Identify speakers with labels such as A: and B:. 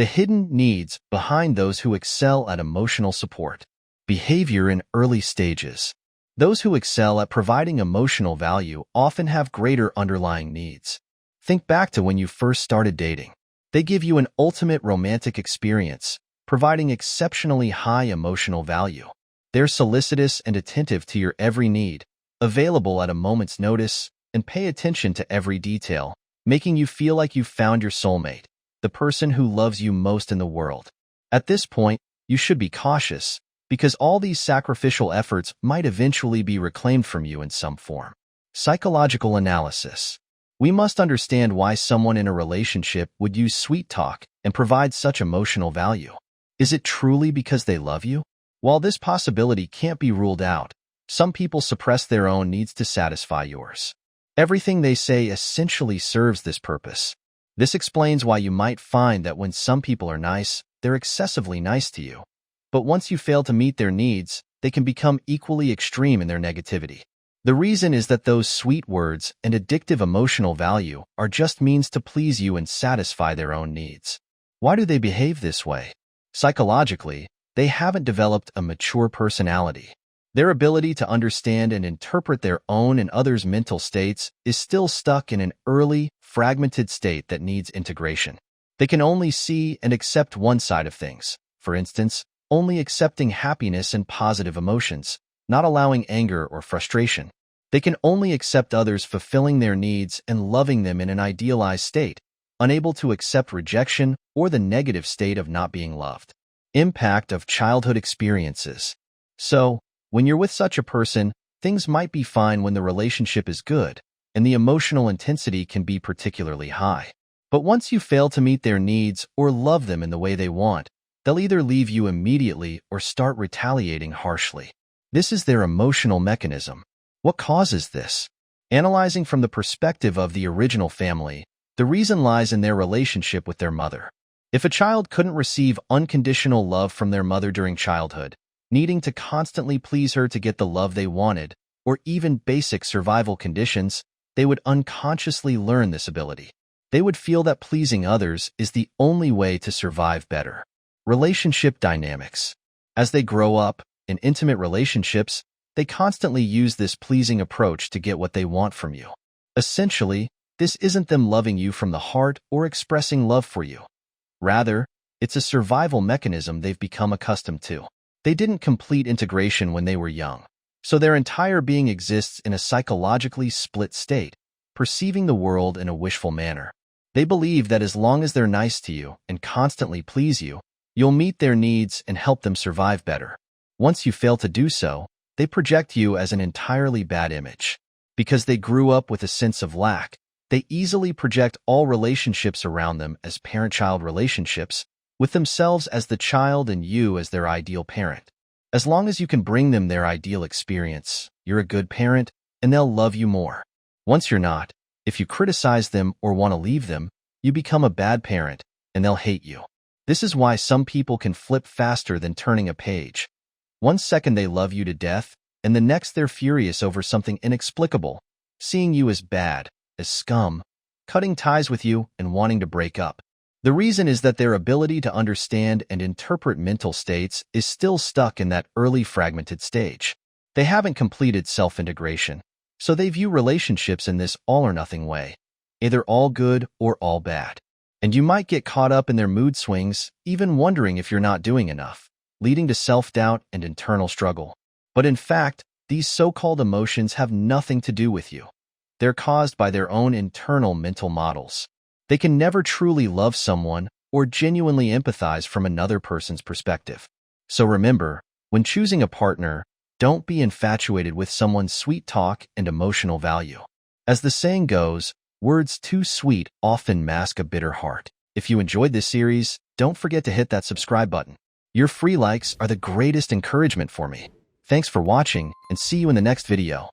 A: The hidden needs behind those who excel at emotional support. Behavior in early stages. Those who excel at providing emotional value often have greater underlying needs. Think back to when you first started dating. They give you an ultimate romantic experience, providing exceptionally high emotional value. They're solicitous and attentive to your every need, available at a moment's notice, and pay attention to every detail, making you feel like you've found your soulmate, the person who loves you most in the world. At this point, you should be cautious, because all these sacrificial efforts might eventually be reclaimed from you in some form. Psychological analysis. We must understand why someone in a relationship would use sweet talk and provide such emotional value. Is it truly because they love you? While this possibility can't be ruled out, some people suppress their own needs to satisfy yours. Everything they say essentially serves this purpose. This explains why you might find that when some people are nice, they're excessively nice to you. But once you fail to meet their needs, they can become equally extreme in their negativity. The reason is that those sweet words and addictive emotional value are just means to please you and satisfy their own needs. Why do they behave this way? Psychologically, they haven't developed a mature personality. Their ability to understand and interpret their own and others' mental states is still stuck in an early, fragmented state that needs integration. They can only see and accept one side of things, for instance, only accepting happiness and positive emotions, not allowing anger or frustration. They can only accept others fulfilling their needs and loving them in an idealized state, unable to accept rejection or the negative state of not being loved. Impact of childhood experiences. So, when you're with such a person, things might be fine when the relationship is good, and the emotional intensity can be particularly high. But once you fail to meet their needs or love them in the way they want, they'll either leave you immediately or start retaliating harshly. This is their emotional mechanism. What causes this? Analyzing from the perspective of the original family, the reason lies in their relationship with their mother. If a child couldn't receive unconditional love from their mother during childhood, needing to constantly please her to get the love they wanted, or even basic survival conditions, they would unconsciously learn this ability. They would feel that pleasing others is the only way to survive better. Relationship dynamics. As they grow up, in intimate relationships, they constantly use this pleasing approach to get what they want from you. Essentially, this isn't them loving you from the heart or expressing love for you. Rather, it's a survival mechanism they've become accustomed to. They didn't complete integration when they were young, so their entire being exists in a psychologically split state, perceiving the world in a wishful manner. They believe that as long as they're nice to you and constantly please you, you'll meet their needs and help them survive better. Once you fail to do so, they project you as an entirely bad image. Because they grew up with a sense of lack, they easily project all relationships around them as parent-child relationships, with themselves as the child and you as their ideal parent. As long as you can bring them their ideal experience, you're a good parent, and they'll love you more. Once you're not, if you criticize them or want to leave them, you become a bad parent, and they'll hate you. This is why some people can flip faster than turning a page. One second they love you to death, and the next they're furious over something inexplicable, seeing you as bad, as scum, cutting ties with you and wanting to break up. The reason is that their ability to understand and interpret mental states is still stuck in that early fragmented stage. They haven't completed self-integration, so they view relationships in this all-or-nothing way, either all good or all bad. And you might get caught up in their mood swings, even wondering if you're not doing enough, leading to self-doubt and internal struggle. But in fact, these so-called emotions have nothing to do with you. They're caused by their own internal mental models. They can never truly love someone or genuinely empathize from another person's perspective. So remember, when choosing a partner, don't be infatuated with someone's sweet talk and emotional value. As the saying goes, words too sweet often mask a bitter heart. If you enjoyed this series, don't forget to hit that subscribe button. Your free likes are the greatest encouragement for me. Thanks for watching, and see you in the next video.